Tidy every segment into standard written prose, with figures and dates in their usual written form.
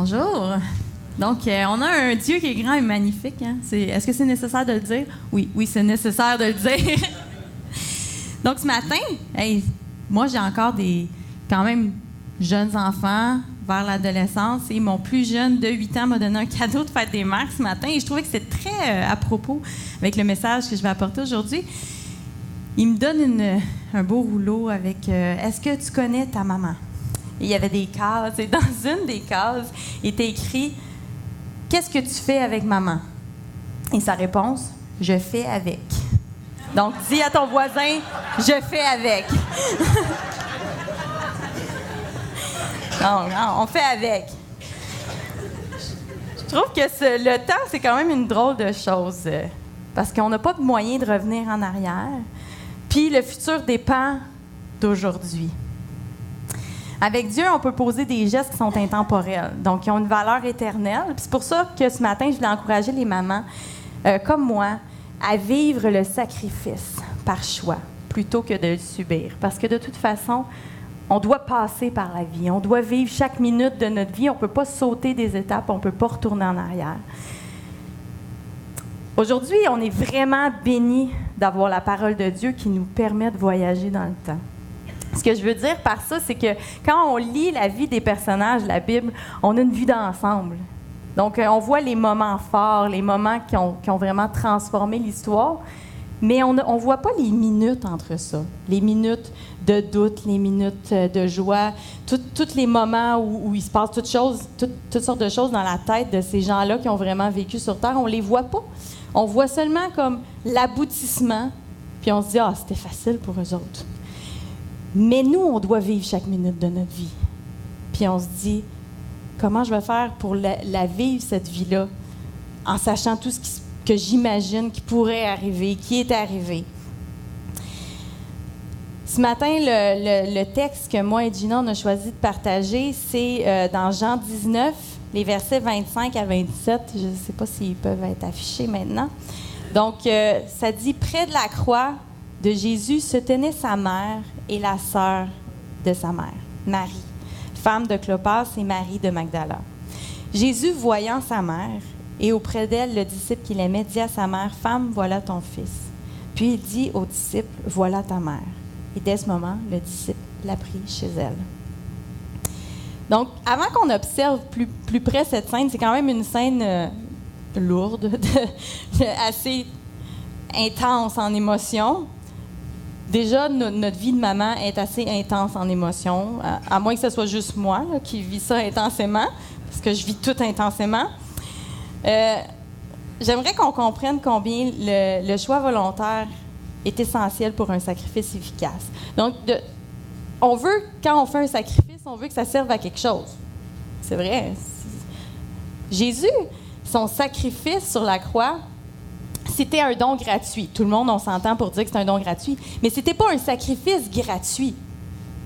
Bonjour. Donc, on a un Dieu qui est grand et magnifique. Hein? Est-ce que c'est nécessaire de le dire? Oui, c'est nécessaire de le dire. Donc, ce matin, moi, j'ai encore des quand même jeunes enfants vers l'adolescence et mon plus jeune de 8 ans m'a donné un cadeau de fête des mères ce matin et je trouvais que c'est très à propos avec le message que je vais apporter aujourd'hui. Il me donne un beau rouleau avec « Est-ce que tu connais ta maman? » Et il y avait des cases. Et dans une des cases, il était écrit « Qu'est-ce que tu fais avec maman? » Et sa réponse « Je fais avec. » Donc, dis à ton voisin « Je fais avec. » Non, on fait avec. Je trouve que le temps, c'est quand même une drôle de chose. Parce qu'on n'a pas de moyen de revenir en arrière. Puis le futur dépend d'aujourd'hui. Avec Dieu, on peut poser des gestes qui sont intemporels, donc qui ont une valeur éternelle. Puis c'est pour ça que ce matin, je voulais encourager les mamans, comme moi, à vivre le sacrifice par choix, plutôt que de le subir. Parce que de toute façon, on doit passer par la vie. On doit vivre chaque minute de notre vie. On ne peut pas sauter des étapes. On ne peut pas retourner en arrière. Aujourd'hui, on est vraiment bénis d'avoir la parole de Dieu qui nous permet de voyager dans le temps. Ce que je veux dire par ça, c'est que quand on lit la vie des personnages de la Bible, on a une vue d'ensemble. Donc, on voit les moments forts, les moments qui ont vraiment transformé l'histoire, mais on ne voit pas les minutes entre ça. Les minutes de doute, les minutes de joie, tous les moments où il se passe toutes sortes de choses dans la tête de ces gens-là qui ont vraiment vécu sur Terre, on ne les voit pas. On voit seulement comme l'aboutissement, puis on se dit « Ah, c'était facile pour eux autres. » Mais nous, on doit vivre chaque minute de notre vie. Puis on se dit « Comment je vais faire pour la vivre, cette vie-là, en sachant tout ce que j'imagine qui pourrait arriver, qui est arrivé. » Ce matin, le texte que moi et Gina, on a choisi de partager, c'est dans Jean 19, les versets 25 à 27. Je ne sais pas s'ils peuvent être affichés maintenant. Donc, ça dit « Près de la croix de Jésus se tenait sa mère et la sœur de sa mère, Marie, femme de Clopas et Marie de Magdala. Jésus, voyant sa mère, et auprès d'elle, le disciple qu'il aimait, dit à sa mère, « Femme, voilà ton fils. » Puis il dit au disciple, « Voilà ta mère. » Et dès ce moment, le disciple l'a pris chez elle. Donc, avant qu'on observe plus près cette scène, c'est quand même une scène lourde, assez intense en émotion. Déjà, notre vie de maman est assez intense en émotion, à moins que ce soit juste moi là, qui vis ça intensément, parce que je vis tout intensément. J'aimerais qu'on comprenne combien le choix volontaire est essentiel pour un sacrifice efficace. Donc, quand on fait un sacrifice, on veut que ça serve à quelque chose. C'est vrai. Jésus, son sacrifice sur la croix, c'était un don gratuit. Tout le monde, on s'entend pour dire que c'est un don gratuit, mais c'était pas un sacrifice gratuit.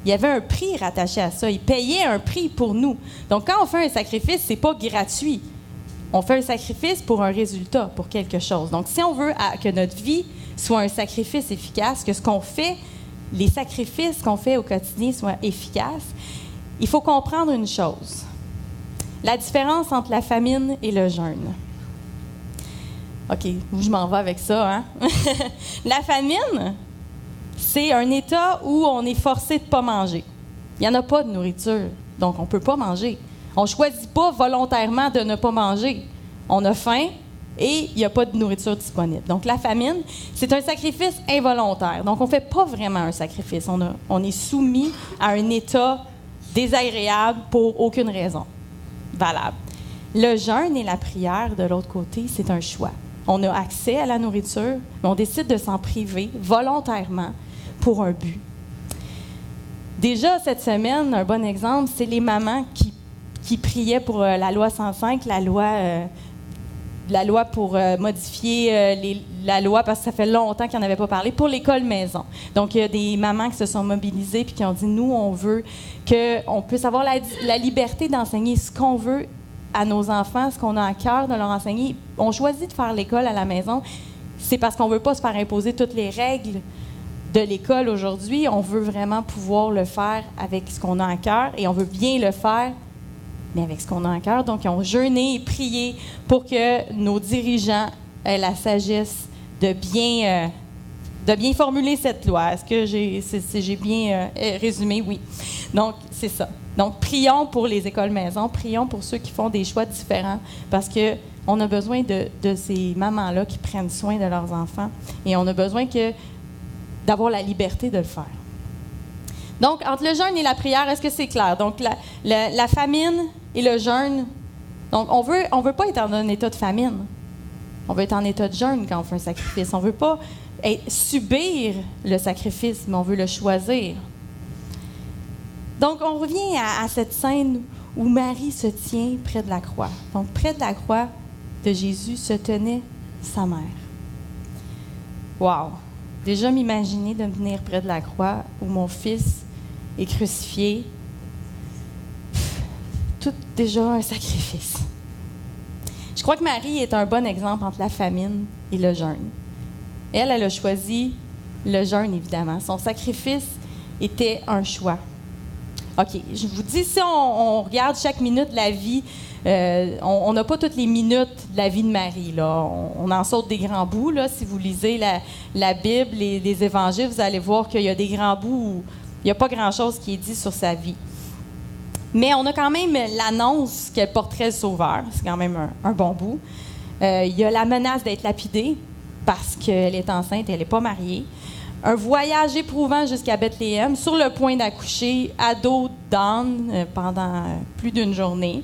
Il y avait un prix rattaché à ça. Il payait un prix pour nous. Donc, quand on fait un sacrifice, c'est pas gratuit. On fait un sacrifice pour un résultat, pour quelque chose. Donc, si on veut que notre vie soit un sacrifice efficace, que ce qu'on fait, les sacrifices qu'on fait au quotidien soient efficaces, il faut comprendre une chose. La différence entre la famine et le jeûne. OK, je m'en vais avec ça, hein? La famine, c'est un état où on est forcé de ne pas manger. Il n'y en a pas de nourriture, donc on ne peut pas manger. On ne choisit pas volontairement de ne pas manger. On a faim et il n'y a pas de nourriture disponible. Donc, la famine, c'est un sacrifice involontaire. Donc, on ne fait pas vraiment un sacrifice. On est soumis à un état désagréable pour aucune raison valable. Le jeûne et la prière, de l'autre côté, c'est un choix. On a accès à la nourriture, mais on décide de s'en priver volontairement pour un but. Déjà, cette semaine, un bon exemple, c'est les mamans qui priaient pour la loi 105, la loi pour modifier la loi, parce que ça fait longtemps qu'ils n'en avaient pas parlé, pour l'école maison. Donc, il y a des mamans qui se sont mobilisées puis qui ont dit, nous, on veut qu'on puisse avoir la liberté d'enseigner ce qu'on veut à nos enfants, ce qu'on a à cœur de leur enseigner. On choisit de faire l'école à la maison, c'est parce qu'on ne veut pas se faire imposer toutes les règles de l'école aujourd'hui. On veut vraiment pouvoir le faire avec ce qu'on a à cœur et on veut bien le faire mais avec ce qu'on a en cœur. Donc, ils ont jeûné et prié pour que nos dirigeants aient la sagesse de bien formuler cette loi. Est-ce que j'ai bien résumé? Oui. Donc, c'est ça. Donc, prions pour les écoles maison, prions pour ceux qui font des choix différents, parce qu'on a besoin de ces mamans-là qui prennent soin de leurs enfants, et on a besoin d'avoir la liberté de le faire. Donc, entre le jeûne et la prière, est-ce que c'est clair? Donc, la famine et le jeûne. Donc, on veut pas être dans un état de famine. On veut être en état de jeûne quand on fait un sacrifice. On ne veut pas subir le sacrifice, mais on veut le choisir. Donc, on revient à cette scène où Marie se tient près de la croix. Donc, près de la croix de Jésus se tenait sa mère. Wow! Déjà m'imaginer de venir près de la croix où mon fils est crucifié. Tout déjà un sacrifice. Je crois que Marie est un bon exemple entre la famine et le jeûne. Elle a choisi le jeûne, évidemment. Son sacrifice était un choix. OK, je vous dis, si on regarde chaque minute de la vie, on n'a pas toutes les minutes de la vie de Marie, là. On en saute des grands bouts, là. Si vous lisez la Bible, les évangiles, vous allez voir qu'il y a des grands bouts où il n'y a pas grand-chose qui est dit sur sa vie. Mais on a quand même l'annonce qu'elle porterait le Sauveur. C'est quand même un bon bout. Il y a la menace d'être lapidée parce qu'elle est enceinte et elle n'est pas mariée. Un voyage éprouvant jusqu'à Bethléem, sur le point d'accoucher, à dos d'âne pendant plus d'une journée.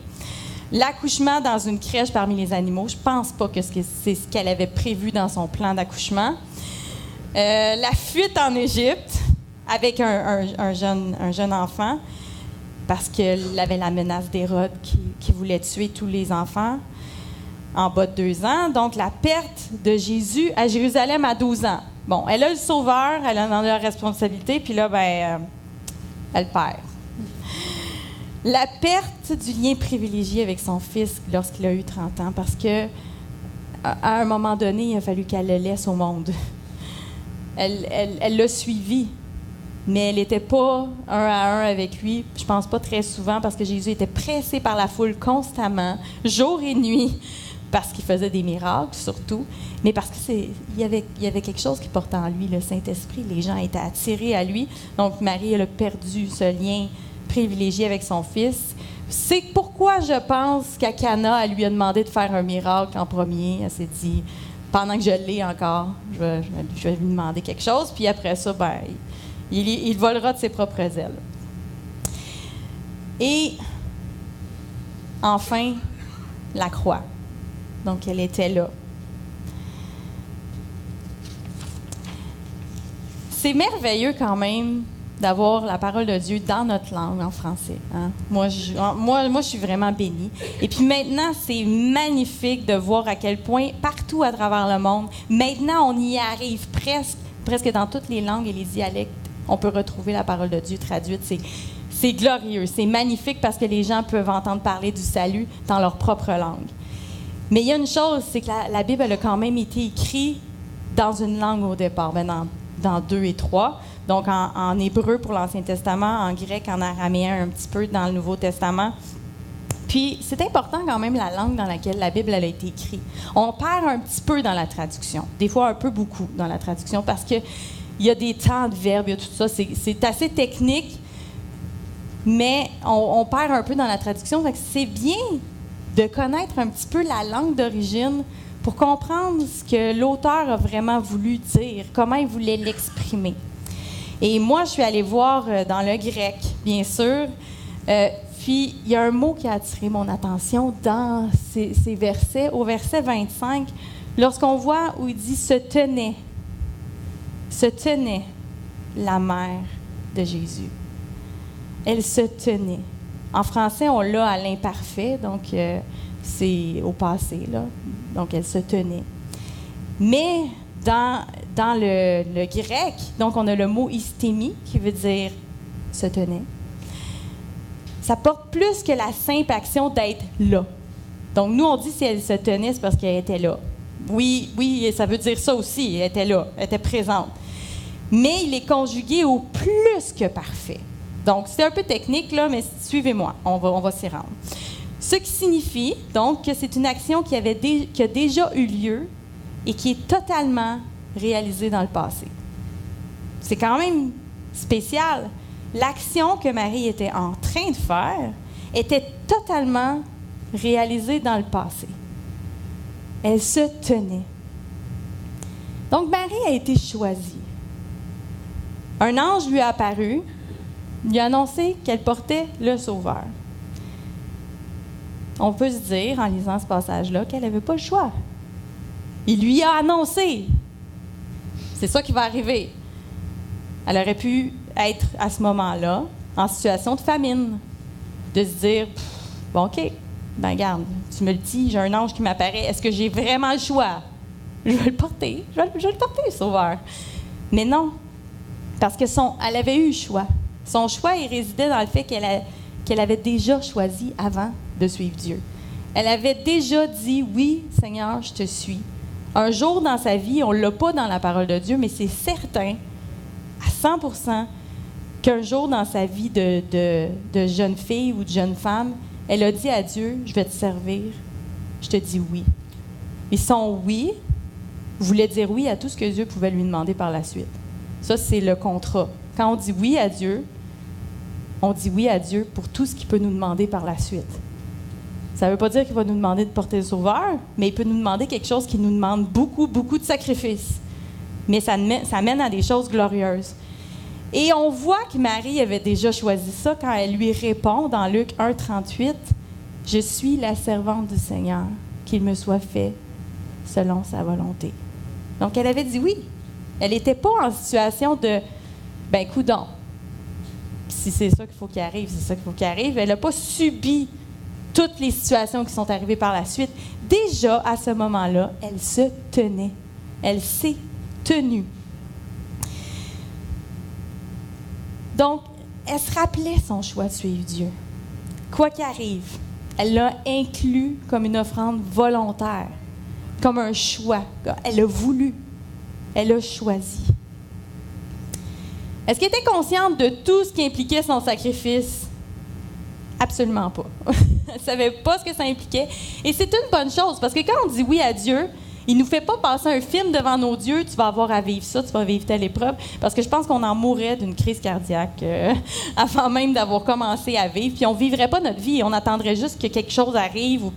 L'accouchement dans une crèche parmi les animaux. Je ne pense pas que c'est ce qu'elle avait prévu dans son plan d'accouchement. La fuite en Égypte avec un jeune enfant, parce qu'elle avait la menace d'Hérode qui voulait tuer tous les enfants en bas de 2 ans. Donc, la perte de Jésus à Jérusalem à 12 ans. Bon, elle a le Sauveur, elle en a la responsabilité, puis là, elle perd. La perte du lien privilégié avec son fils lorsqu'il a eu 30 ans, parce que à un moment donné, il a fallu qu'elle le laisse au monde. Elle l'a suivi, mais elle n'était pas un à un avec lui. Je pense pas très souvent, parce que Jésus était pressé par la foule constamment, jour et nuit, parce qu'il faisait des miracles surtout, mais parce qu'il y avait quelque chose qui portait en lui, le Saint-Esprit. Les gens étaient attirés à lui. Donc Marie, elle a perdu ce lien privilégié avec son fils. C'est pourquoi je pense qu'à Cana, elle lui a demandé de faire un miracle en premier. Elle s'est dit, pendant que je l'ai encore, je vais lui demander quelque chose, puis après ça, il volera de ses propres ailes. Et enfin, la croix. Donc, elle était là. C'est merveilleux quand même d'avoir la parole de Dieu dans notre langue, en français. Hein? Moi, je suis vraiment bénie. Et puis maintenant, c'est magnifique de voir à quel point, partout à travers le monde, maintenant, on y arrive presque dans toutes les langues et les dialectes, on peut retrouver la parole de Dieu traduite. C'est glorieux, c'est magnifique parce que les gens peuvent entendre parler du salut dans leur propre langue. Mais il y a une chose, c'est que la Bible, elle a quand même été écrite dans une langue au départ, dans 2 et 3. Donc en hébreu pour l'Ancien Testament, en grec, en araméen un petit peu dans le Nouveau Testament. Puis c'est important quand même la langue dans laquelle la Bible elle a été écrite. On perd un petit peu dans la traduction, des fois un peu beaucoup dans la traduction, parce que il y a des temps de verbes, il y a tout ça, c'est assez technique, mais on perd un peu dans la traduction. Fait que c'est bien de connaître un petit peu la langue d'origine pour comprendre ce que l'auteur a vraiment voulu dire, comment il voulait l'exprimer. Et moi, je suis allée voir dans le grec, bien sûr, puis il y a un mot qui a attiré mon attention dans ces versets. Au verset 25, lorsqu'on voit où il dit « se tenait la mère de Jésus ». Elle se tenait. En français, on l'a à l'imparfait, donc c'est au passé, là. Donc, elle se tenait. Mais dans le grec, donc on a le mot istémie, qui veut dire se tenait. Ça porte plus que la simple action d'être là. Donc, nous, on dit si elle se tenait, c'est parce qu'elle était là. Oui, ça veut dire ça aussi, elle était là, elle était présente. Mais il est conjugué au plus que parfait. Donc, c'est un peu technique, là, mais suivez-moi, on va s'y rendre. Ce qui signifie donc que c'est une action qui a déjà eu lieu et qui est totalement réalisée dans le passé. C'est quand même spécial. L'action que Marie était en train de faire était totalement réalisée dans le passé. Elle se tenait. Donc Marie a été choisie. Un ange lui a apparu, lui a annoncé qu'elle portait le Sauveur. On peut se dire, en lisant ce passage-là, qu'elle n'avait pas le choix. Il lui a annoncé. C'est ça qui va arriver. Elle aurait pu être, à ce moment-là, en situation de famine. De se dire, bon, OK, ben garde, tu me le dis, j'ai un ange qui m'apparaît. Est-ce que j'ai vraiment le choix? Je vais le porter. Je vais le porter, le Sauveur. Mais non, parce qu'elle avait eu le choix. Son choix, il résidait dans le fait qu'elle avait déjà choisi avant de suivre Dieu. Elle avait déjà dit, oui, Seigneur, je te suis. Un jour dans sa vie, on ne l'a pas dans la parole de Dieu, mais c'est certain, à 100%, qu'un jour dans sa vie de jeune fille ou de jeune femme, elle a dit à Dieu, je vais te servir, je te dis oui. Et son oui voulait dire oui à tout ce que Dieu pouvait lui demander par la suite. Ça, c'est le contrat. Quand on dit oui à Dieu, on dit oui à Dieu pour tout ce qu'il peut nous demander par la suite. Ça ne veut pas dire qu'il va nous demander de porter le Sauveur, mais il peut nous demander quelque chose qui nous demande beaucoup, beaucoup de sacrifices. Mais ça mène à des choses glorieuses. Et on voit que Marie avait déjà choisi ça quand elle lui répond dans Luc 1,38 « Je suis la servante du Seigneur, qu'il me soit fait selon sa volonté. » Donc, elle avait dit oui. Elle n'était pas en situation de « ben coudonc, si c'est ça qu'il faut qu'il arrive, c'est ça qu'il faut qu'il arrive. » Elle n'a pas subi toutes les situations qui sont arrivées par la suite. Déjà, à ce moment-là, elle se tenait. Elle s'est tenue. Donc, elle se rappelait son choix de suivre Dieu. Quoi qu'il arrive, elle l'a inclus comme une offrande volontaire, comme un choix. Elle a voulu. Elle a choisi. Est-ce qu'elle était consciente de tout ce qui impliquait son sacrifice? Absolument pas. Elle ne savait pas ce que ça impliquait. Et c'est une bonne chose, parce que quand on dit oui à Dieu, il ne nous fait pas passer un film devant nos yeux, tu vas avoir à vivre ça, tu vas vivre telle épreuve, parce que je pense qu'on en mourrait d'une crise cardiaque avant même d'avoir commencé à vivre, puis on ne vivrait pas notre vie, on attendrait juste que quelque chose arrive ou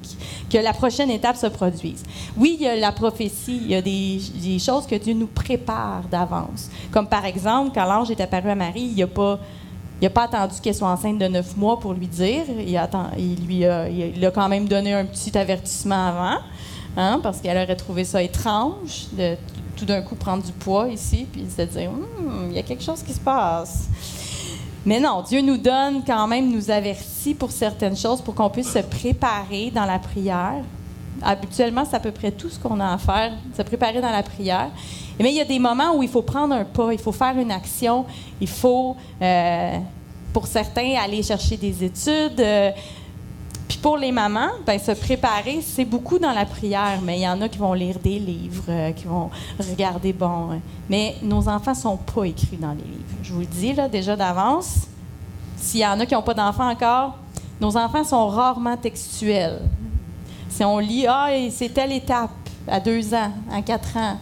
que la prochaine étape se produise. Oui, il y a la prophétie, il y a des choses que Dieu nous prépare d'avance. Comme par exemple, quand l'ange est apparu à Marie, il n'a pas attendu qu'elle soit enceinte de 9 mois pour lui dire. Il a quand même donné un petit avertissement avant, hein, parce qu'elle aurait trouvé ça étrange de tout d'un coup prendre du poids ici, puis se dire il y a quelque chose qui se passe. Mais non, Dieu nous donne quand même, nous avertit pour certaines choses pour qu'on puisse se préparer dans la prière. Habituellement, c'est à peu près tout ce qu'on a à faire, se préparer dans la prière. Mais il y a des moments où il faut prendre un pas, il faut faire une action, il faut, pour certains, aller chercher des études. Puis pour les mamans, se préparer, c'est beaucoup dans la prière, mais il y en a qui vont lire des livres, qui vont regarder, mais nos enfants ne sont pas écrits dans les livres. Je vous le dis là, déjà d'avance, s'il y en a qui n'ont pas d'enfants encore, nos enfants sont rarement textuels. Si on lit, c'est telle étape, à 2 ans, à 4 ans,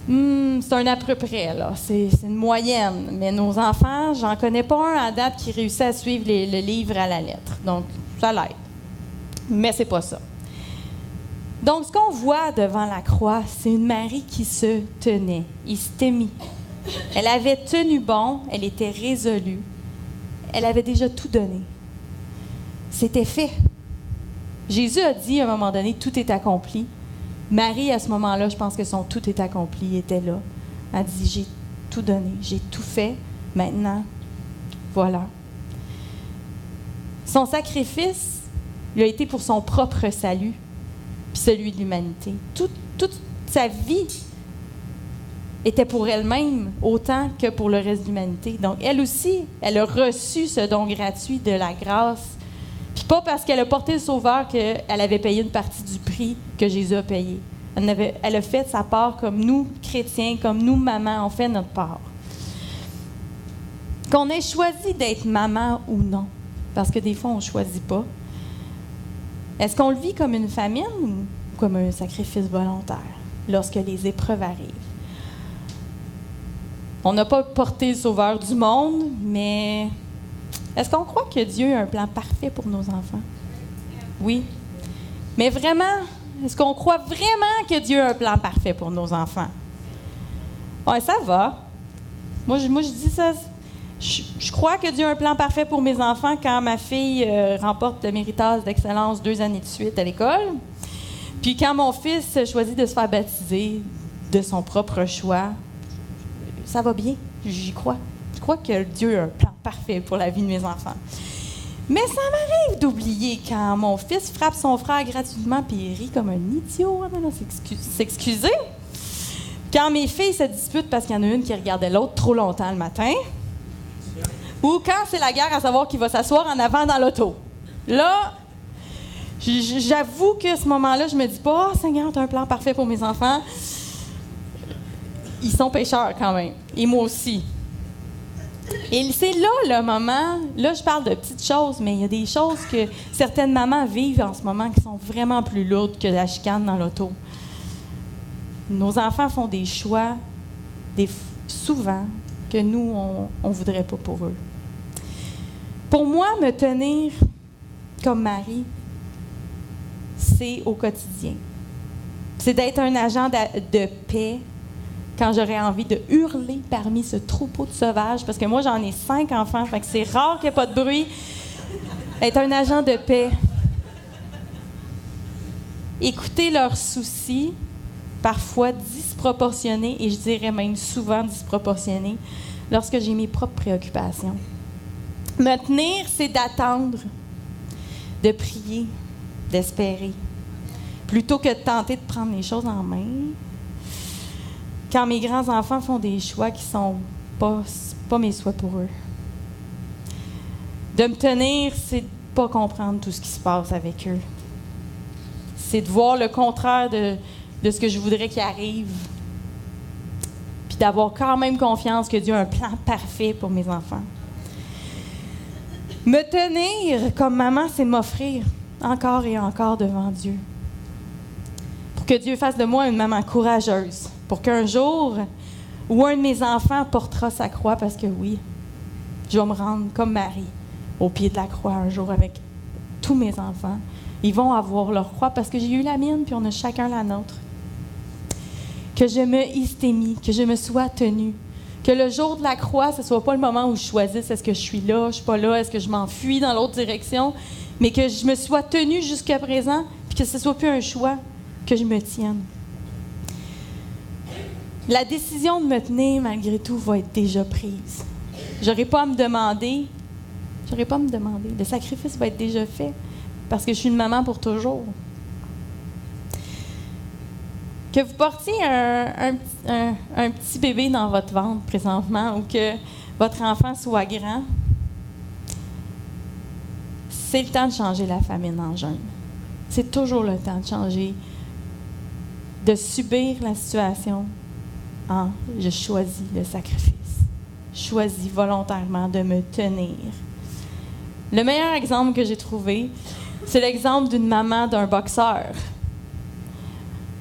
c'est un à peu près, là. C'est une moyenne. Mais nos enfants, j'en connais pas un à date qui réussit à suivre le livre à la lettre. Donc, ça l'aide. Mais c'est pas ça. Donc, ce qu'on voit devant la croix, c'est une Marie qui se tenait. Il s'était mis. Elle avait tenu bon, elle était résolue. Elle avait déjà tout donné. C'était fait. Jésus a dit à un moment donné, tout est accompli. Marie, à ce moment-là, je pense que son tout est accompli, était là. Elle a dit, j'ai tout donné, j'ai tout fait, maintenant, voilà. Son sacrifice, il a été pour son propre salut, puis celui de l'humanité. Toute sa vie était pour elle-même autant que pour le reste de l'humanité. Donc, elle aussi, elle a reçu ce don gratuit de la grâce. Puis pas parce qu'elle a porté le Sauveur qu'elle avait payé une partie du prix que Jésus a payé. Elle a fait sa part comme nous, chrétiens, comme nous, mamans, on fait notre part. Qu'on ait choisi d'être maman ou non, parce que des fois, on ne choisit pas. Est-ce qu'on le vit comme une famine ou comme un sacrifice volontaire lorsque les épreuves arrivent? On n'a pas porté le sauveur du monde, mais est-ce qu'on croit que Dieu a un plan parfait pour nos enfants? Oui. Mais vraiment, est-ce qu'on croit vraiment que Dieu a un plan parfait pour nos enfants? Oui, ça va. Moi, je dis ça. Je crois que Dieu a un plan parfait pour mes enfants quand ma fille remporte le méritage d'excellence 2 années de suite à l'école. Puis quand mon fils choisit de se faire baptiser de son propre choix, ça va bien. J'y crois. Je crois que Dieu a un plan parfait pour la vie de mes enfants. Mais ça m'arrive d'oublier quand mon fils frappe son frère gratuitement puis il rit comme un idiot. S'excuser. Quand mes filles se disputent parce qu'il y en a une qui regardait l'autre trop longtemps le matin. Ou quand c'est la guerre à savoir qui va s'asseoir en avant dans l'auto. Là, j'avoue qu'à ce moment-là, je me dis pas « Oh Seigneur, tu as un plan parfait pour mes enfants. » Ils sont pécheurs quand même. Et moi aussi. Et c'est là le moment, là je parle de petites choses, mais il y a des choses que certaines mamans vivent en ce moment qui sont vraiment plus lourdes que la chicane dans l'auto. Nos enfants font des choix, souvent, que nous, on ne voudrait pas pour eux. Pour moi, me tenir comme mari, c'est au quotidien. C'est d'être un agent de paix quand j'aurais envie de hurler parmi ce troupeau de sauvages, parce que moi, j'en ai 5 enfants, fait que c'est rare qu'il n'y ait pas de bruit. Être un agent de paix. Écouter leurs soucis, parfois disproportionnés, et je dirais même souvent disproportionnés, lorsque j'ai mes propres préoccupations. Me tenir, c'est d'attendre, de prier, d'espérer, plutôt que de tenter de prendre les choses en main. Quand mes grands-enfants font des choix qui ne sont pas mes souhaits pour eux. De me tenir, c'est de ne pas comprendre tout ce qui se passe avec eux. C'est de voir le contraire de ce que je voudrais qu'il arrive. Puis d'avoir quand même confiance que Dieu a un plan parfait pour mes enfants. Me tenir comme maman, c'est m'offrir encore et encore devant Dieu. Pour que Dieu fasse de moi une maman courageuse. Pour qu'un jour, où un de mes enfants portera sa croix, parce que oui, je vais me rendre comme Marie au pied de la croix un jour avec tous mes enfants. Ils vont avoir leur croix parce que j'ai eu la mienne, puis on a chacun la nôtre. Que je me hystémie, que je me sois tenue. Que le jour de la croix, ce ne soit pas le moment où je choisisse est-ce que je suis là, je ne suis pas là, est-ce que je m'enfuis dans l'autre direction, mais que je me sois tenue jusqu'à présent, puis que ce ne soit plus un choix, que je me tienne. La décision de me tenir, malgré tout, va être déjà prise. J'aurai pas à me demander. Le sacrifice va être déjà fait parce que je suis une maman pour toujours. Que vous portiez un petit bébé dans votre ventre présentement ou que votre enfant soit grand, c'est le temps de changer la famine en jeûne. C'est toujours le temps de changer, de subir la situation. Je choisis le sacrifice. Je choisis volontairement de me tenir. Le meilleur exemple que j'ai trouvé, c'est l'exemple d'une maman d'un boxeur.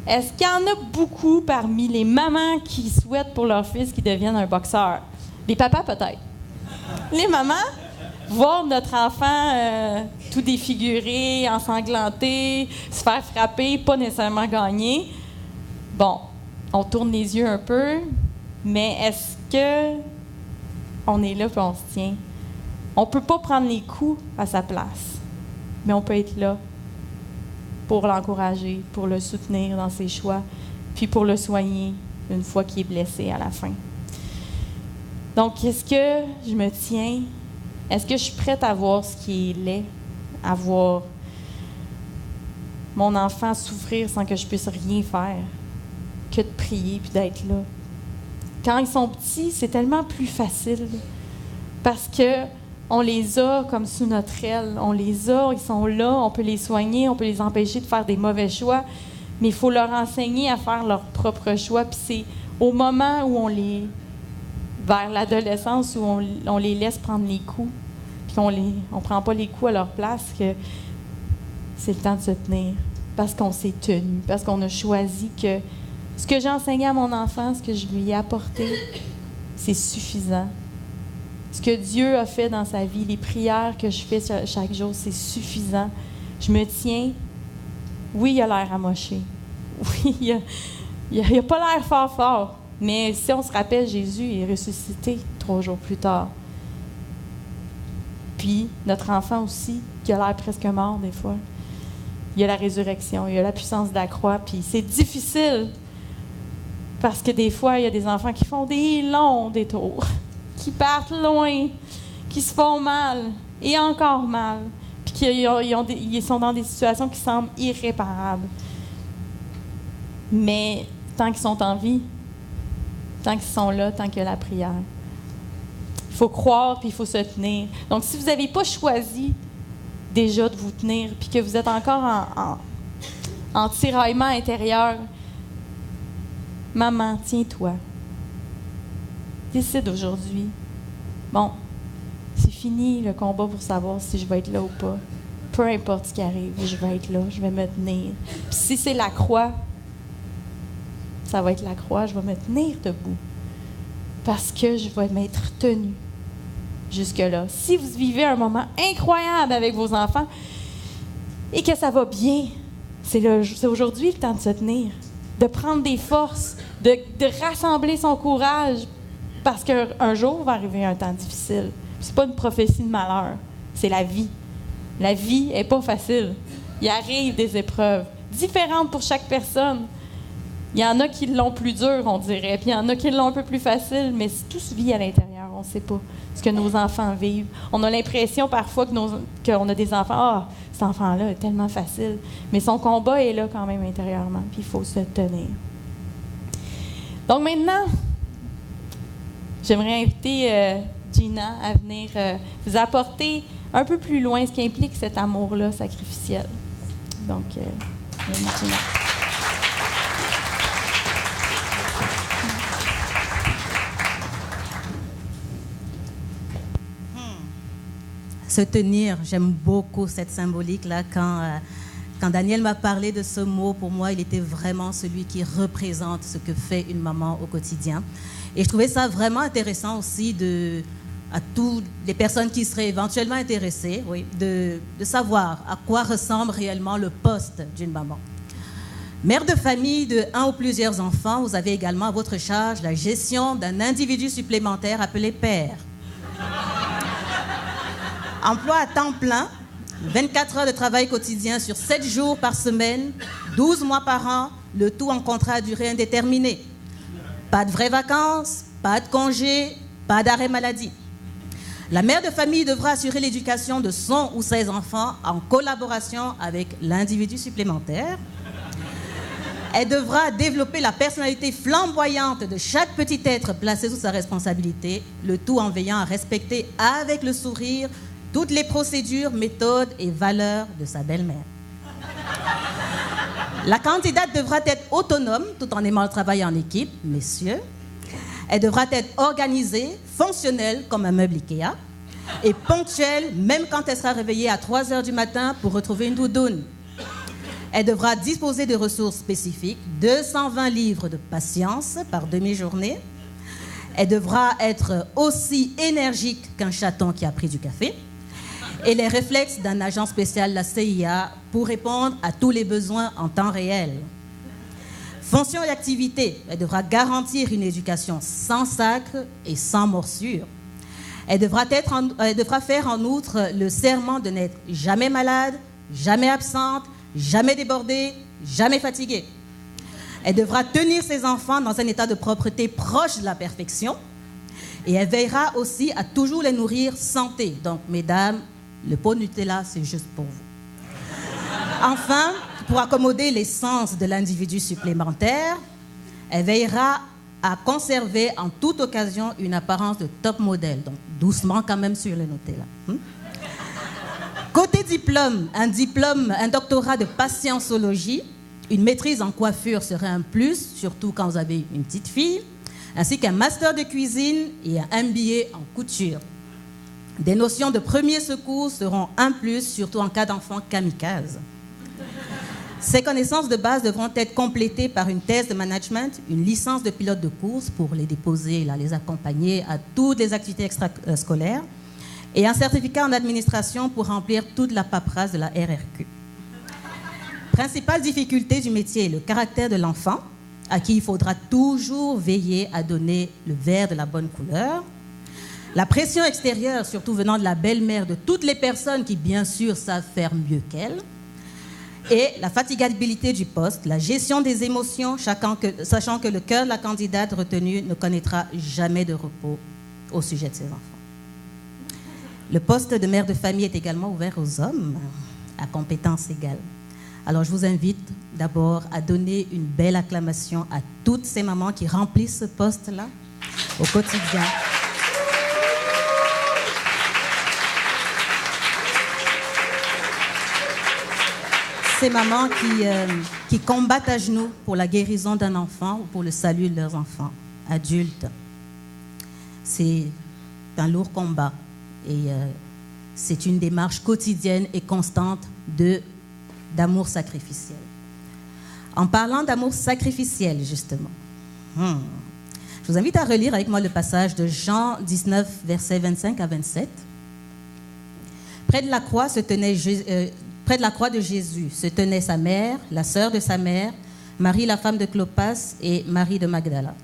Est-ce qu'il y en a beaucoup parmi les mamans qui souhaitent pour leur fils qu'ils deviennent un boxeur? Les papas, peut-être. Les mamans, voir notre enfant tout défiguré, ensanglanté, se faire frapper, pas nécessairement gagner. Bon, on tourne les yeux un peu, mais est-ce que on est là et on se tient? On ne peut pas prendre les coups à sa place, mais on peut être là pour l'encourager, pour le soutenir dans ses choix, puis pour le soigner une fois qu'il est blessé à la fin. Donc, est-ce que je me tiens? Est-ce que je suis prête à voir ce qui est laid, à voir mon enfant souffrir sans que je puisse rien faire, que de prier puis d'être là? Quand ils sont petits, c'est tellement plus facile parce que on les a comme sous notre aile. On les a, ils sont là, on peut les soigner, on peut les empêcher de faire des mauvais choix, mais il faut leur enseigner à faire leurs propres choix. Puis c'est au moment où vers l'adolescence, où on les laisse prendre les coups, puis puis on prend pas les coups à leur place, que c'est le temps de se tenir, parce qu'on s'est tenu, parce qu'on a choisi que ce que j'ai enseigné à mon enfant, ce que je lui ai apporté, c'est suffisant. Ce que Dieu a fait dans sa vie, les prières que je fais chaque jour, c'est suffisant. Je me tiens. Oui, il a l'air amoché. Oui, il a pas l'air fort. Mais si on se rappelle, Jésus est ressuscité 3 jours plus tard. Puis, notre enfant aussi, qui a l'air presque mort des fois. Il y a la résurrection, il y a la puissance de la croix. Puis c'est difficile parce que des fois, il y a des enfants qui font des longs détours, qui partent loin, qui se font mal, et encore mal, puis ils sont dans des situations qui semblent irréparables. Mais tant qu'ils sont en vie, tant qu'ils sont là, tant qu'il y a la prière, il faut croire puis il faut se tenir. Donc, si vous n'avez pas choisi déjà de vous tenir, puis que vous êtes encore en tiraillement intérieur, maman, tiens-toi. Décide aujourd'hui. Bon, c'est fini le combat pour savoir si je vais être là ou pas. Peu importe ce qui arrive, je vais être là, je vais me tenir. Puis si c'est la croix, ça va être la croix, je vais me tenir debout. Parce que je vais m'être tenue jusque-là. Si vous vivez un moment incroyable avec vos enfants et que ça va bien, c'est aujourd'hui le temps de se tenir, de prendre des forces, de rassembler son courage, parce qu'un jour va arriver un temps difficile. C'est pas une prophétie de malheur, c'est la vie. La vie n'est pas facile. Il arrive des épreuves différentes pour chaque personne. Il y en a qui l'ont plus dur, on dirait, puis il y en a qui l'ont un peu plus facile, mais tout se vit à l'intérieur. On ne sait pas ce que nos enfants vivent. On a l'impression parfois qu'on a des enfants, « Ah, cet enfant-là est tellement facile. » Mais son combat est là quand même intérieurement, puis il faut se tenir. Donc maintenant, j'aimerais inviter Gina à venir vous apporter un peu plus loin ce qui implique cet amour-là sacrificiel. Donc, Gina. Se tenir, j'aime beaucoup cette symbolique-là. Quand Daniel m'a parlé de ce mot, pour moi, il était vraiment celui qui représente ce que fait une maman au quotidien. Et je trouvais ça vraiment intéressant aussi à toutes les personnes qui seraient éventuellement intéressées, oui, de savoir à quoi ressemble réellement le poste d'une maman. Mère de famille de 1 ou plusieurs enfants, vous avez également à votre charge la gestion d'un individu supplémentaire appelé père. Emploi à temps plein, 24 heures de travail quotidien sur 7 jours par semaine, 12 mois par an, le tout en contrat à durée indéterminée. Pas de vraies vacances, pas de congés, pas d'arrêt maladie. La mère de famille devra assurer l'éducation de son ou ses enfants en collaboration avec l'individu supplémentaire. Elle devra développer la personnalité flamboyante de chaque petit être placé sous sa responsabilité, le tout en veillant à respecter avec le sourire toutes les procédures, méthodes et valeurs de sa belle-mère. La candidate devra être autonome tout en aimant le travail en équipe, messieurs. Elle devra être organisée, fonctionnelle comme un meuble Ikea et ponctuelle même quand elle sera réveillée à 3 heures du matin pour retrouver une doudoune. Elle devra disposer de ressources spécifiques, 220 livres de patience par demi-journée. Elle devra être aussi énergique qu'un chaton qui a pris du café et les réflexes d'un agent spécial de la CIA pour répondre à tous les besoins en temps réel. Fonction et activité, elle devra garantir une éducation sans sacre et sans morsure. Elle devra faire en outre le serment de n'être jamais malade, jamais absente, jamais débordée, jamais fatiguée. Elle devra tenir ses enfants dans un état de propreté proche de la perfection et elle veillera aussi à toujours les nourrir santé. Donc, mesdames, le pot Nutella, c'est juste pour vous. Enfin, pour accommoder les sens de l'individu supplémentaire, elle veillera à conserver en toute occasion une apparence de top modèle. Donc, doucement quand même sur le Nutella. Côté diplôme, un doctorat de patientologie, une maîtrise en coiffure serait un plus, surtout quand vous avez une petite fille, ainsi qu'un master de cuisine et un MBA en couture. Des notions de premier secours seront un plus, surtout en cas d'enfant kamikaze. Ces connaissances de base devront être complétées par une thèse de management, une licence de pilote de course pour les déposer, les accompagner à toutes les activités extrascolaires, et un certificat en administration pour remplir toute la paperasse de la RRQ. Principale difficulté du métier, le caractère de l'enfant, à qui il faudra toujours veiller à donner le vert de la bonne couleur. La pression extérieure, surtout venant de la belle-mère de toutes les personnes qui, bien sûr, savent faire mieux qu'elle. Et la fatigabilité du poste, la gestion des émotions, sachant que le cœur de la candidate retenue ne connaîtra jamais de repos au sujet de ses enfants. Le poste de mère de famille est également ouvert aux hommes, à compétences égales. Alors, je vous invite d'abord à donner une belle acclamation à toutes ces mamans qui remplissent ce poste-là au quotidien. Ces mamans qui combattent à genoux pour la guérison d'un enfant ou pour le salut de leurs enfants adultes. C'est un lourd combat et c'est une démarche quotidienne et constante d'amour sacrificiel. En parlant d'amour sacrificiel, justement, je vous invite à relire avec moi le passage de Jean 19, versets 25 à 27. Près de la croix de Jésus se tenait sa mère, la sœur de sa mère, Marie la femme de Clopas et Marie de Magdala.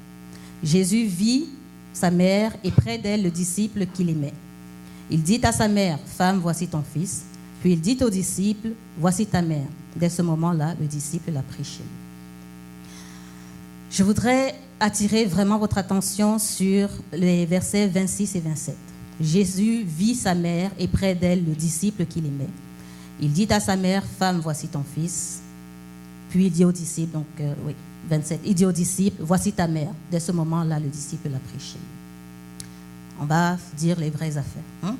Jésus vit sa mère et près d'elle le disciple qu'il aimait. Il dit à sa mère, « Femme, voici ton fils ». Puis il dit au disciple, « Voici ta mère ». Dès ce moment-là, le disciple l'a pris chez lui. Je voudrais attirer vraiment votre attention sur les versets 26 et 27. Jésus vit sa mère et près d'elle le disciple qu'il aimait. Il dit à sa mère, « Femme, voici ton fils ». Puis il dit au disciple, 27, il dit au disciple, « Voici ta mère ». Dès ce moment-là, le disciple l'a pris chez lui. On va dire les vraies affaires.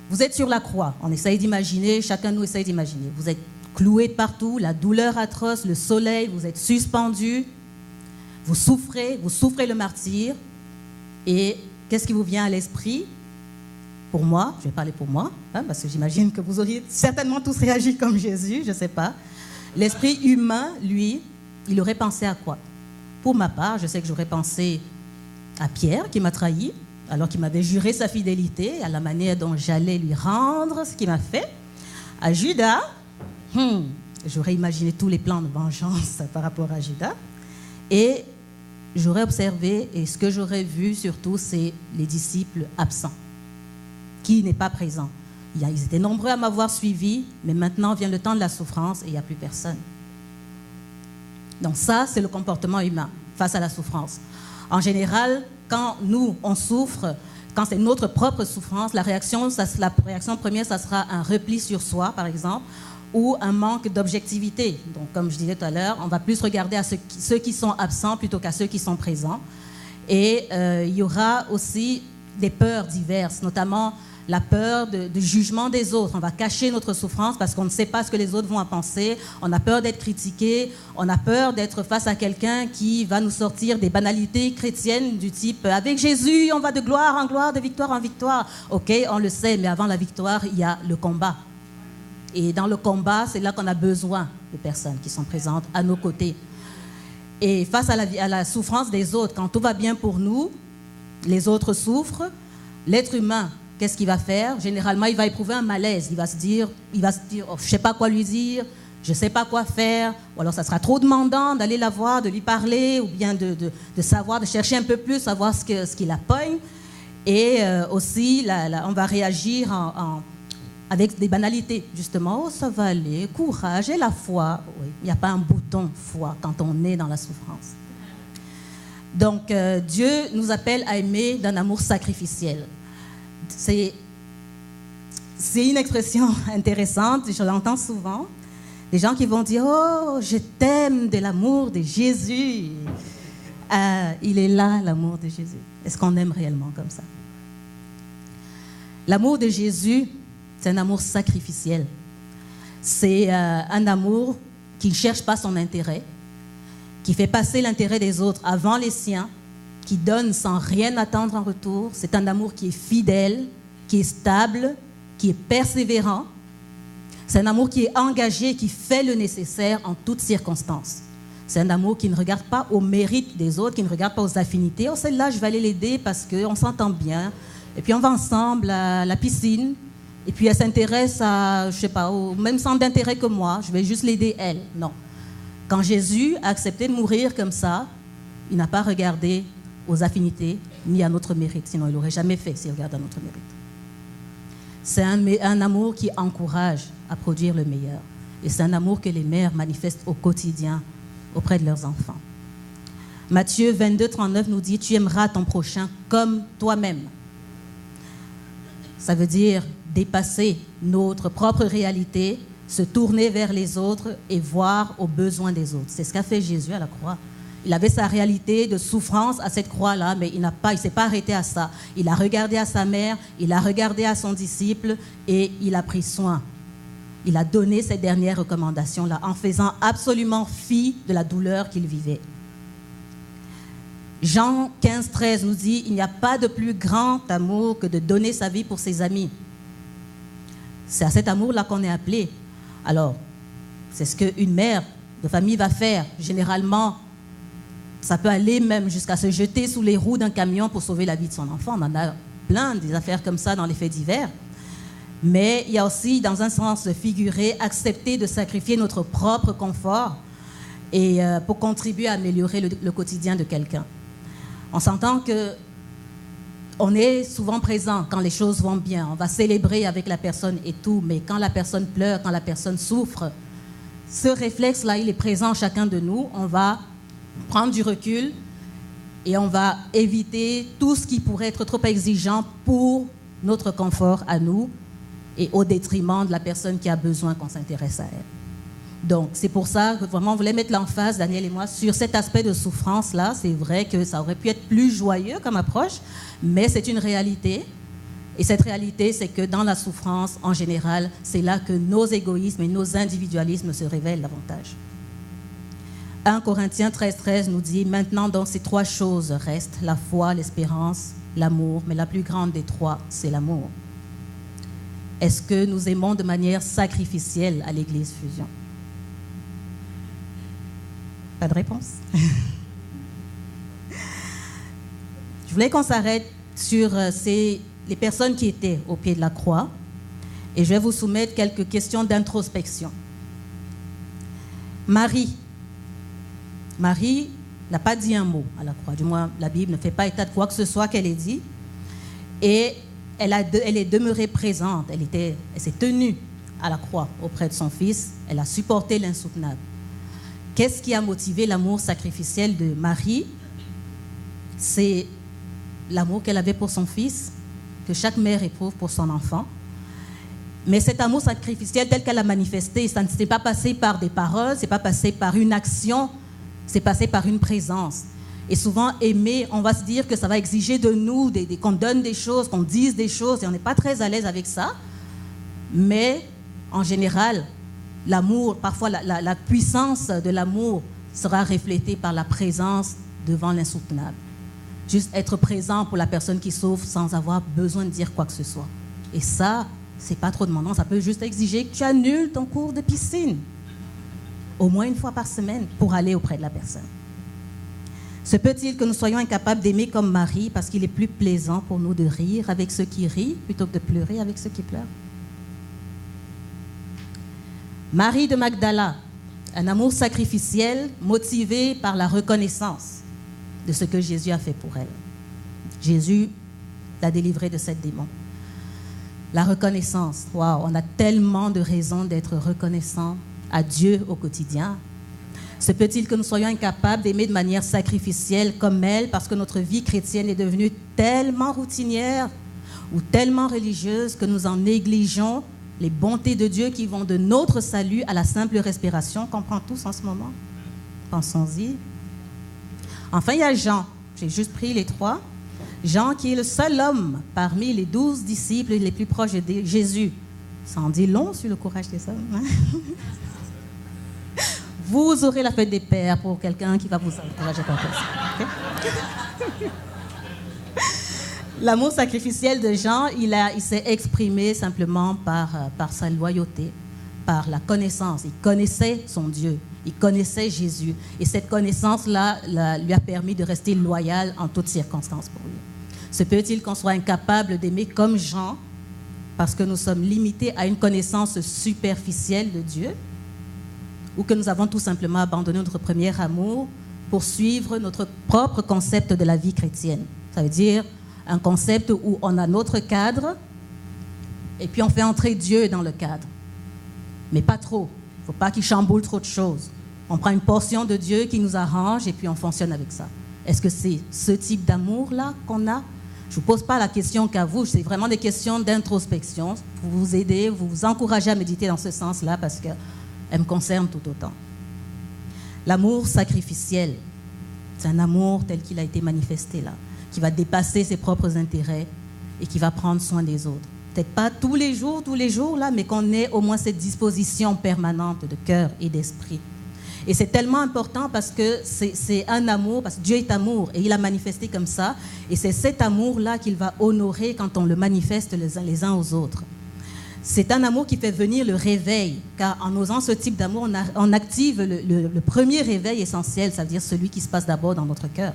Vous êtes sur la croix, on essaye d'imaginer, chacun de nous essaye d'imaginer. Vous êtes cloué partout, la douleur atroce, le soleil, vous êtes suspendu, vous souffrez le martyre. Et qu'est-ce qui vous vient à l'esprit? Pour moi, je vais parler pour moi, parce que j'imagine que vous auriez certainement tous réagi comme Jésus, je ne sais pas. L'esprit humain, lui, il aurait pensé à quoi? Pour ma part, je sais que j'aurais pensé à Pierre qui m'a trahi, alors qu'il m'avait juré sa fidélité, à la manière dont j'allais lui rendre ce qu'il m'a fait. À Judas, j'aurais imaginé tous les plans de vengeance par rapport à Judas. Et j'aurais observé, et ce que j'aurais vu surtout, c'est les disciples absents. Qui n'est pas présent? Ils étaient nombreux à m'avoir suivi, mais maintenant vient le temps de la souffrance et il n'y a plus personne. Donc ça, c'est le comportement humain face à la souffrance. En général, quand nous, on souffre, quand c'est notre propre souffrance, la réaction première, ça sera un repli sur soi, par exemple, ou un manque d'objectivité. Donc, comme je disais tout à l'heure, on va plus regarder à ceux qui sont absents plutôt qu'à ceux qui sont présents. Et il y aura aussi des peurs diverses, notamment la peur du jugement des autres. On va cacher notre souffrance parce qu'on ne sait pas ce que les autres vont en penser. On a peur d'être critiqué. On a peur d'être face à quelqu'un qui va nous sortir des banalités chrétiennes du type « Avec Jésus, on va de gloire en gloire, de victoire en victoire ». Ok, on le sait, mais avant la victoire, il y a le combat. Et dans le combat, c'est là qu'on a besoin de personnes qui sont présentes à nos côtés. Et face à la souffrance des autres, quand tout va bien pour nous, les autres souffrent, l'être humain, qu'est-ce qu'il va faire? Généralement, il va éprouver un malaise. Il va se dire oh, je ne sais pas quoi lui dire, je ne sais pas quoi faire. Ou alors, ça sera trop demandant d'aller la voir, de lui parler, ou bien de savoir, de chercher un peu plus, savoir ce qui la pogne. Et aussi, on va réagir avec des banalités, justement. Oh, ça va aller, courage et la foi. Oui, il n'y a pas un bouton foi quand on est dans la souffrance. Donc, Dieu nous appelle à aimer d'un amour sacrificiel. C'est une expression intéressante, je l'entends souvent. Des gens qui vont dire « Oh, je t'aime de l'amour de Jésus ». Il est là, l'amour de Jésus. Est-ce qu'on aime réellement comme ça? L'amour de Jésus, c'est un amour sacrificiel. C'est un amour qui ne cherche pas son intérêt, qui fait passer l'intérêt des autres avant les siens, qui donne sans rien attendre en retour. C'est un amour qui est fidèle, qui est stable, qui est persévérant. C'est un amour qui est engagé, qui fait le nécessaire en toutes circonstances. C'est un amour qui ne regarde pas au mérite des autres, qui ne regarde pas aux affinités. Oh, celle-là, je vais aller l'aider parce qu'on s'entend bien. Et puis, on va ensemble à la piscine. Et puis, elle s'intéresse à, je sais pas, au même centre d'intérêt que moi. Je vais juste l'aider, elle. Non. Quand Jésus a accepté de mourir comme ça, il n'a pas regardé aux affinités ni à notre mérite. Sinon, il n'aurait jamais fait s'il regardait à notre mérite. C'est un amour qui encourage à produire le meilleur. Et c'est un amour que les mères manifestent au quotidien auprès de leurs enfants. Matthieu 22, 39 nous dit « Tu aimeras ton prochain comme toi-même ». Ça veut dire dépasser notre propre réalité, se tourner vers les autres et voir aux besoins des autres. C'est ce qu'a fait Jésus à la croix. Il avait sa réalité de souffrance à cette croix-là, mais il ne s'est pas arrêté à ça. Il a regardé à sa mère, il a regardé à son disciple et il a pris soin. Il a donné cette dernière recommandation-là en faisant absolument fi de la douleur qu'il vivait. Jean 15, 13 nous dit « Il n'y a pas de plus grand amour que de donner sa vie pour ses amis. » C'est à cet amour-là qu'on est appelé. Alors, c'est ce qu'une mère de famille va faire. Généralement, ça peut aller même jusqu'à se jeter sous les roues d'un camion pour sauver la vie de son enfant. On en a plein des affaires comme ça dans les faits divers. Mais il y a aussi, dans un sens figuré, accepter de sacrifier notre propre confort et pour contribuer à améliorer le quotidien de quelqu'un. On s'entend qu'on est souvent présent quand les choses vont bien. On va célébrer avec la personne et tout, mais quand la personne pleure, quand la personne souffre, ce réflexe-là, il est présent en chacun de nous. On va prendre du recul et on va éviter tout ce qui pourrait être trop exigeant pour notre confort à nous et au détriment de la personne qui a besoin qu'on s'intéresse à elle. Donc, c'est pour ça que vraiment on voulait mettre l'emphase, Daniel et moi, sur cet aspect de souffrance-là. C'est vrai que ça aurait pu être plus joyeux comme approche, mais c'est une réalité. Et cette réalité, c'est que dans la souffrance, en général, c'est là que nos égoïsmes et nos individualismes se révèlent davantage. 1 Corinthiens 13, 13 nous dit « Maintenant, donc, ces trois choses restent, la foi, l'espérance, l'amour, mais la plus grande des trois, c'est l'amour. » Est-ce que nous aimons de manière sacrificielle à l'Église Fusion? Pas de réponse. Je voulais qu'on s'arrête sur les personnes qui étaient au pied de la croix et je vais vous soumettre quelques questions d'introspection. Marie n'a pas dit un mot à la croix. Du moins, la Bible ne fait pas état de quoi que ce soit qu'elle ait dit. Et elle est demeurée présente. Elle s'est tenue à la croix auprès de son fils. Elle a supporté l'insoutenable. Qu'est-ce qui a motivé l'amour sacrificiel de Marie? C'est l'amour qu'elle avait pour son fils, que chaque mère éprouve pour son enfant. Mais cet amour sacrificiel tel qu'elle a manifesté, ça ne s'est pas passé par des paroles, ce n'est pas passé par une action, c'est passé par une présence. Et souvent, aimer, on va se dire que ça va exiger de nous qu'on donne des choses, qu'on dise des choses, et on n'est pas très à l'aise avec ça. Mais, en général, l'amour, parfois la puissance de l'amour sera reflétée par la présence devant l'insoutenable. Juste être présent pour la personne qui souffre sans avoir besoin de dire quoi que ce soit. Et ça, c'est pas trop demandant. Ça peut juste exiger que tu annules ton cours de piscine, au moins une fois par semaine, pour aller auprès de la personne. Se peut-il que nous soyons incapables d'aimer comme Marie parce qu'il est plus plaisant pour nous de rire avec ceux qui rient plutôt que de pleurer avec ceux qui pleurent? Marie de Magdala, un amour sacrificiel motivé par la reconnaissance de ce que Jésus a fait pour elle. Jésus l'a délivrée de cette démon. La reconnaissance, waouh, on a tellement de raisons d'être reconnaissant à Dieu au quotidien. Se peut-il que nous soyons incapables d'aimer de manière sacrificielle comme elle parce que notre vie chrétienne est devenue tellement routinière ou tellement religieuse que nous en négligeons les bontés de Dieu qui vont de notre salut à la simple respiration qu'on prend tous en ce moment? Pensons-y. Enfin, il y a Jean. J'ai juste pris les trois. Jean qui est le seul homme parmi les 12 disciples les plus proches de Jésus. Ça en dit long sur le courage des hommes. Hein? Vous aurez la fête des pères pour quelqu'un qui va vous encourager comme ça. L'amour sacrificiel de Jean, il s'est exprimé simplement par sa loyauté, par la connaissance. Il connaissait son Dieu, il connaissait Jésus. Et cette connaissance-là lui a permis de rester loyal en toutes circonstances pour lui. Se peut-il qu'on soit incapable d'aimer comme Jean parce que nous sommes limités à une connaissance superficielle de Dieu, ou que nous avons tout simplement abandonné notre premier amour pour suivre notre propre concept de la vie chrétienne. Ça veut dire un concept où on a notre cadre et puis on fait entrer Dieu dans le cadre. Mais pas trop. Il ne faut pas qu'il chamboule trop de choses. On prend une portion de Dieu qui nous arrange et puis on fonctionne avec ça. Est-ce que c'est ce type d'amour-là qu'on a? Je ne vous pose pas la question qu'à vous, c'est vraiment des questions d'introspection pour vous aider, vous encourager à méditer dans ce sens-là parce qu'elle me concerne tout autant. L'amour sacrificiel, c'est un amour tel qu'il a été manifesté là, qui va dépasser ses propres intérêts et qui va prendre soin des autres. Peut-être pas tous les jours là, mais qu'on ait au moins cette disposition permanente de cœur et d'esprit. Et c'est tellement important parce que c'est un amour, parce que Dieu est amour et il a manifesté comme ça. Et c'est cet amour-là qu'il va honorer quand on le manifeste les uns aux autres. C'est un amour qui fait venir le réveil, car en osant ce type d'amour, on active le premier réveil essentiel, ça veut dire celui qui se passe d'abord dans notre cœur.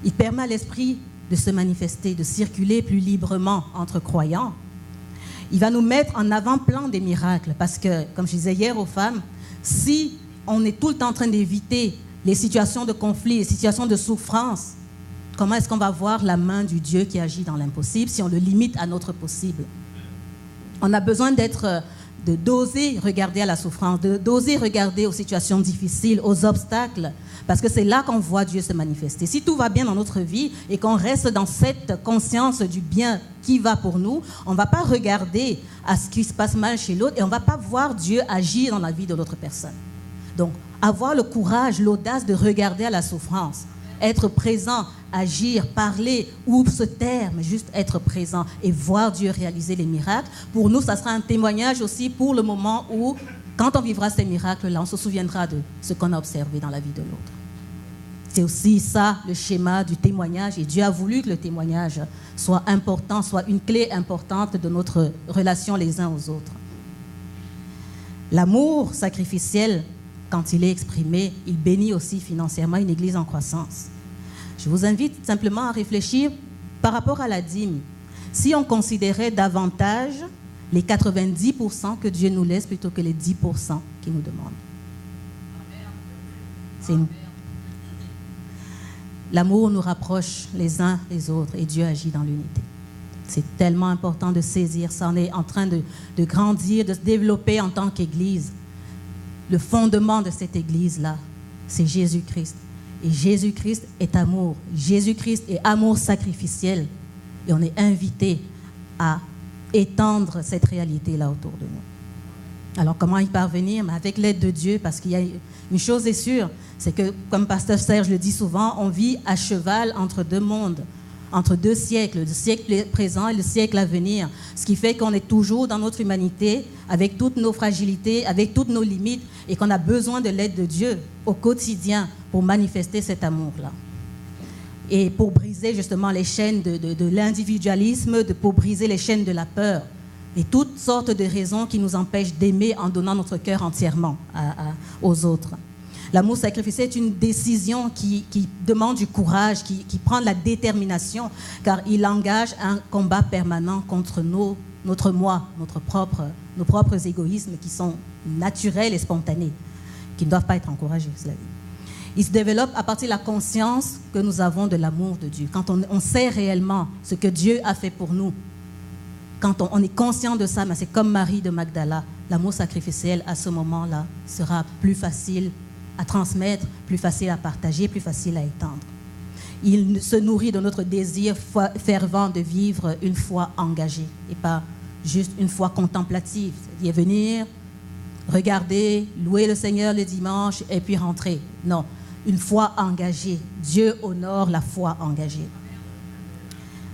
Il permet à l'esprit de se manifester, de circuler plus librement entre croyants. Il va nous mettre en avant-plan des miracles, parce que, comme je disais hier aux femmes, si on est tout le temps en train d'éviter les situations de conflit, les situations de souffrance, comment est-ce qu'on va voir la main du Dieu qui agit dans l'impossible si on le limite à notre possible? On a besoin d'oser regarder à la souffrance, d'oser regarder aux situations difficiles, aux obstacles, parce que c'est là qu'on voit Dieu se manifester. Si tout va bien dans notre vie et qu'on reste dans cette conscience du bien qui va pour nous, on ne va pas regarder à ce qui se passe mal chez l'autre et on ne va pas voir Dieu agir dans la vie de l'autre personne. Donc, avoir le courage, l'audace de regarder à la souffrance, être présent, agir, parler ou se taire, mais juste être présent et voir Dieu réaliser les miracles. Pour nous, ça sera un témoignage aussi pour le moment où, quand on vivra ces miracles-là, on se souviendra de ce qu'on a observé dans la vie de l'autre. C'est aussi ça, le schéma du témoignage. Et Dieu a voulu que le témoignage soit important, soit une clé importante de notre relation les uns aux autres. L'amour sacrificiel, quand il est exprimé, il bénit aussi financièrement une église en croissance. Je vous invite simplement à réfléchir par rapport à la dîme. Si on considérait davantage les 90% que Dieu nous laisse plutôt que les 10% qu'il nous demande. L'amour nous rapproche les uns les autres et Dieu agit dans l'unité. C'est tellement important de saisir ça. On est en train de grandir, de se développer en tant qu'Église. Le fondement de cette Église-là, c'est Jésus-Christ. Et Jésus-Christ est amour. Jésus-Christ est amour sacrificiel. Et on est invité à étendre cette réalité-là autour de nous. Alors, comment y parvenir? Avec l'aide de Dieu, parce qu'il y a une chose est sûre, c'est que, comme Pasteur Serge le dit souvent, on vit à cheval entre deux mondes, entre deux siècles, le siècle présent et le siècle à venir. Ce qui fait qu'on est toujours dans notre humanité, avec toutes nos fragilités, avec toutes nos limites, et qu'on a besoin de l'aide de Dieu au quotidien pour manifester cet amour-là. Et pour briser justement les chaînes de l'individualisme, pour briser les chaînes de la peur, et toutes sortes de raisons qui nous empêchent d'aimer en donnant notre cœur entièrement aux autres. L'amour sacrificiel est une décision qui demande du courage, qui prend de la détermination, car il engage un combat permanent contre notre moi, nos propres égoïsmes qui sont naturels et spontanés, qui ne doivent pas être encouragés, cela dit. Il se développe à partir de la conscience que nous avons de l'amour de Dieu. Quand on sait réellement ce que Dieu a fait pour nous, quand on est conscient de ça, c'est comme Marie de Magdala, l'amour sacrificiel à ce moment-là sera plus facile à transmettre, plus facile à partager, plus facile à étendre. Il se nourrit de notre désir fervent de vivre une foi engagée et pas juste une foi contemplative, c'est-à-dire venir, regarder, louer le Seigneur le dimanche et puis rentrer. Non, une foi engagée. Dieu honore la foi engagée.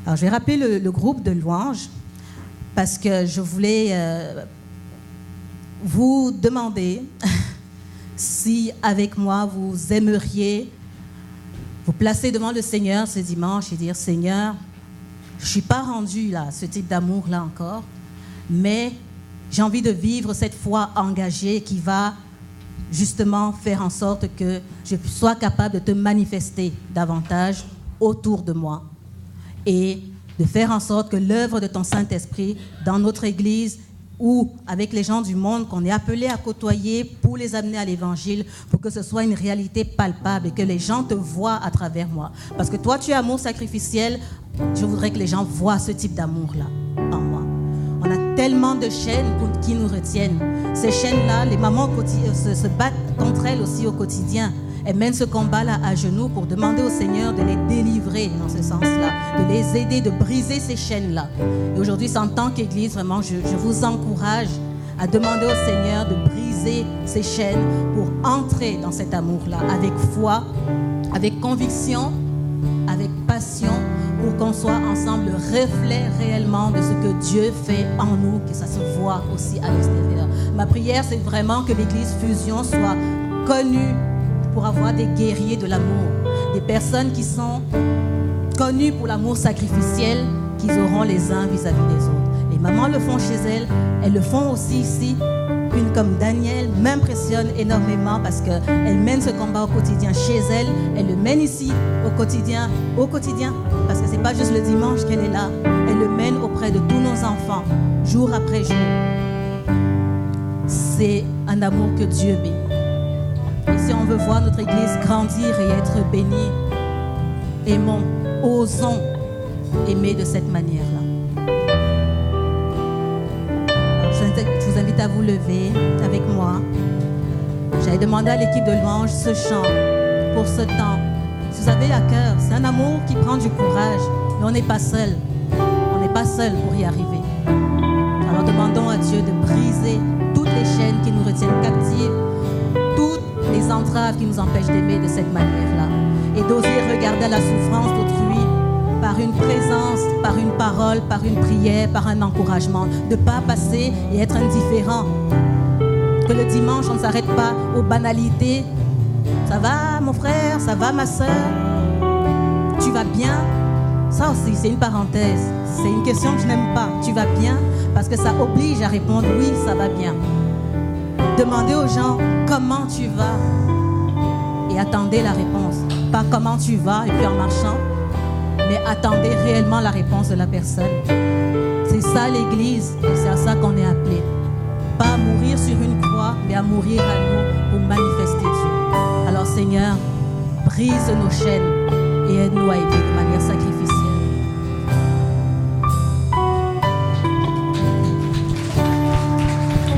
Alors, je vais rappeler le groupe de louanges parce que je voulais vous demander si avec moi vous aimeriez vous placer devant le Seigneur ce dimanche et dire, Seigneur, je ne suis pas rendu là, ce type d'amour-là encore, mais j'ai envie de vivre cette foi engagée qui va justement faire en sorte que je sois capable de te manifester davantage autour de moi et de faire en sorte que l'œuvre de ton Saint-Esprit dans notre Église ou avec les gens du monde qu'on est appelés à côtoyer pour les amener à l'Évangile, pour que ce soit une réalité palpable et que les gens te voient à travers moi. Parce que toi, tu es amour sacrificiel, je voudrais que les gens voient ce type d'amour-là en moi. On a tellement de chaînes qui nous retiennent. Ces chaînes-là, les mamans se battent contre elles aussi au quotidien. Elles mènent ce combat-là à genoux pour demander au Seigneur de les délivrer dans ce sens-là, de les aider, de briser ces chaînes-là. Et aujourd'hui, c'est en tant qu'Église, vraiment, je vous encourage à demander au Seigneur de briser ces chaînes pour entrer dans cet amour-là avec foi, avec conviction, avec passion, pour qu'on soit ensemble le reflet réellement de ce que Dieu fait en nous, que ça se voit aussi à l'extérieur. Ma prière, c'est vraiment que l'Église Fusion soit connue pour avoir des guerriers de l'amour, des personnes qui sont connues pour l'amour sacrificiel qu'ils auront les uns vis-à-vis des autres. Les mamans le font chez elles le font aussi ici. Une comme Danielle m'impressionne énormément parce qu'elle mène ce combat au quotidien chez elle, elle le mène ici au quotidien, parce que c'est pas juste le dimanche qu'elle est là, elle le mène auprès de tous nos enfants, jour après jour. C'est un amour que Dieu bénit. Et si on veut voir notre Église grandir et être bénie, aimons, osons aimer de cette manière-là. Je vous invite à vous lever avec moi. J'avais demandé à l'équipe de louange ce chant pour ce temps. Si vous avez à cœur, c'est un amour qui prend du courage, mais on n'est pas seul. On n'est pas seul pour y arriver. Alors demandons à Dieu de briser toutes les chaînes qui nous retiennent captives, toutes les entraves qui nous empêchent d'aimer de cette manière-là, et d'oser regarder la souffrance d'autrui par une présence, par une parole, par une prière, par un encouragement, de ne pas passer et être indifférent. Que le dimanche, on ne s'arrête pas aux banalités. Ça va mon frère, ça va ma soeur, tu vas bien? Ça aussi, c'est une parenthèse. C'est une question que je n'aime pas. Tu vas bien? Parce que ça oblige à répondre oui, ça va bien. Demandez aux gens comment tu vas et attendez la réponse. Pas comment tu vas et puis en marchant, mais attendez réellement la réponse de la personne. C'est ça l'Église et c'est à ça qu'on est appelé. Pas à mourir sur une croix, mais à mourir à nous pour manifester Dieu. Alors Seigneur, brise nos chaînes et aide-nous à aimer de manière sacrificielle.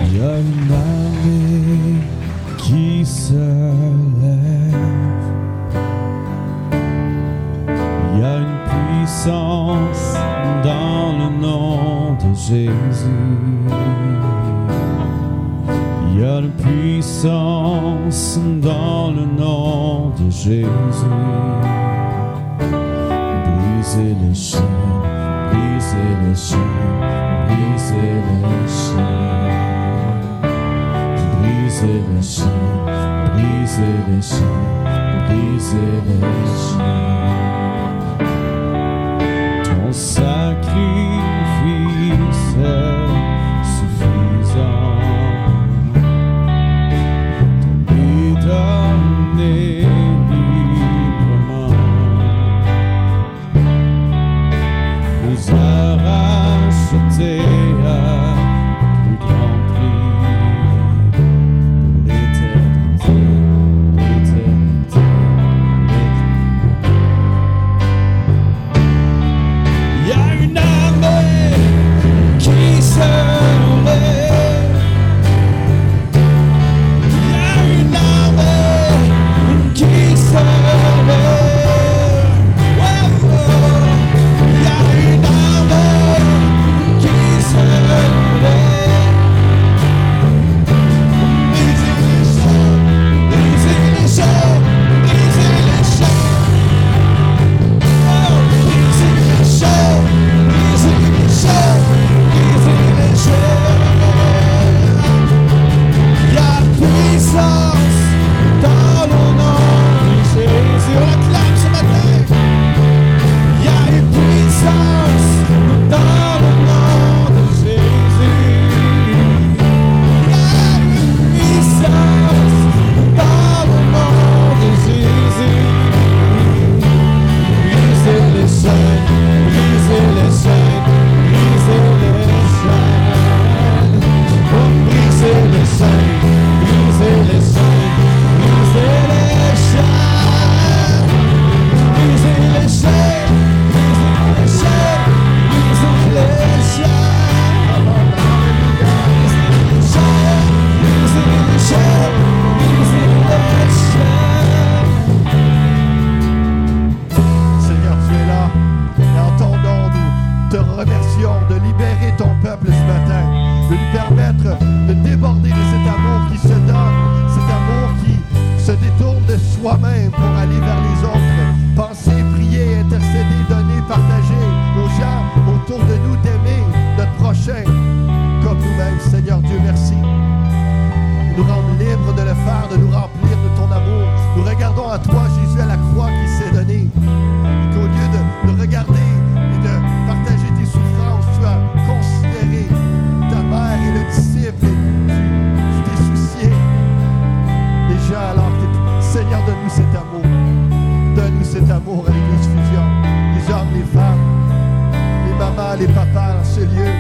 Il y a une armée qui se lève. Il y a une puissance dans le nom de Jésus. Il y a une puissance dans le nom de Jésus. Brisez les chaînes, brisez les chaînes, brisez les chaînes. Brisez les chaînes, brisez les chaînes, brisez les chaînes. Ton sacrifice est suffisant. Donné librement, nous a racheté à plus grand prix pour l'éternité, l'éternité, l'éternité. Il y a une âme soi-même pour aller vers les autres. Penser, prier, intercéder, donner, partager aux gens autour de nous, d'aimer notre prochain comme nous-mêmes. Seigneur Dieu, merci. Nous rendre libres de le faire, de nous remplir de ton amour. Nous regardons à toi, Jésus, à la croix qui s'est donnée. Et qu'au lieu de regarder et de partager tes souffrances, tu as considéré ta mère et le disciple. Et tu t'es soucié des gens alors que Seigneur, donne-nous cet amour. Donne-nous cet amour à l'Église Fusion. Les hommes, les femmes, les mamans, les papas dans ce lieu,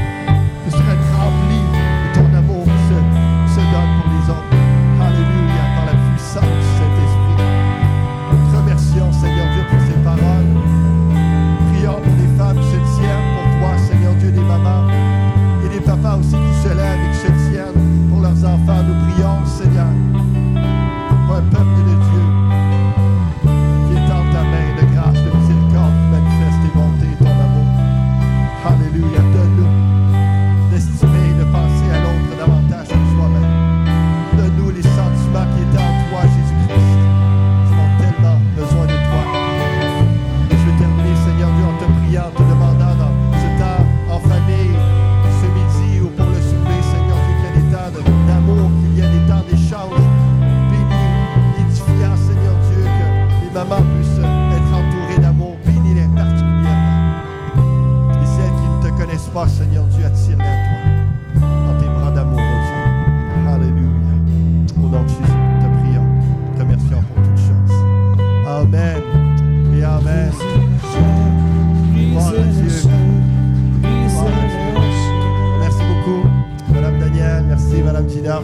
que ce soit rempli de ton amour qui se donne pour les autres. Alléluia, par la puissance du Saint-Esprit. Nous te remercions, Seigneur Dieu, pour ces paroles. Prions pour les femmes qui se tiennent pour toi, Seigneur Dieu, des mamans. Et des papas aussi qui se lèvent et qui se tiennent pour leurs enfants. Nous prions, Seigneur, pour un peuple de Dieu qui étend ta main de grâce, de miséricorde, qui manifeste tes bontés et ton amour. Alléluia, donne-nous d'estimer, de penser à l'autre davantage que soi-même. Donne-nous les sentiments qui étaient en toi, Jésus-Christ, qui ont tellement besoin de toi. Et je vais terminer, Seigneur Dieu, en te priant, en te demandant dans ce temps en famille, ce midi ou pour le souper, Seigneur Dieu, qu'il y ait des temps d'amour, qu'il y ait des temps d'échange bénis, édifiants, Seigneur Dieu, que les mamans puissent être entourées d'amour. Bénis-les particulièrement. Et celles qui ne te connaissent pas, Seigneur Dieu, attire-les à toi, dans tes bras d'amour, oh Dieu. Alléluia. Au nom de Jésus, nous te prions, nous te remercions pour toutes choses. Amen et Amen. Gloire à Dieu. Gloire à Dieu. Merci beaucoup, Madame Danielle. Merci, Madame Gina.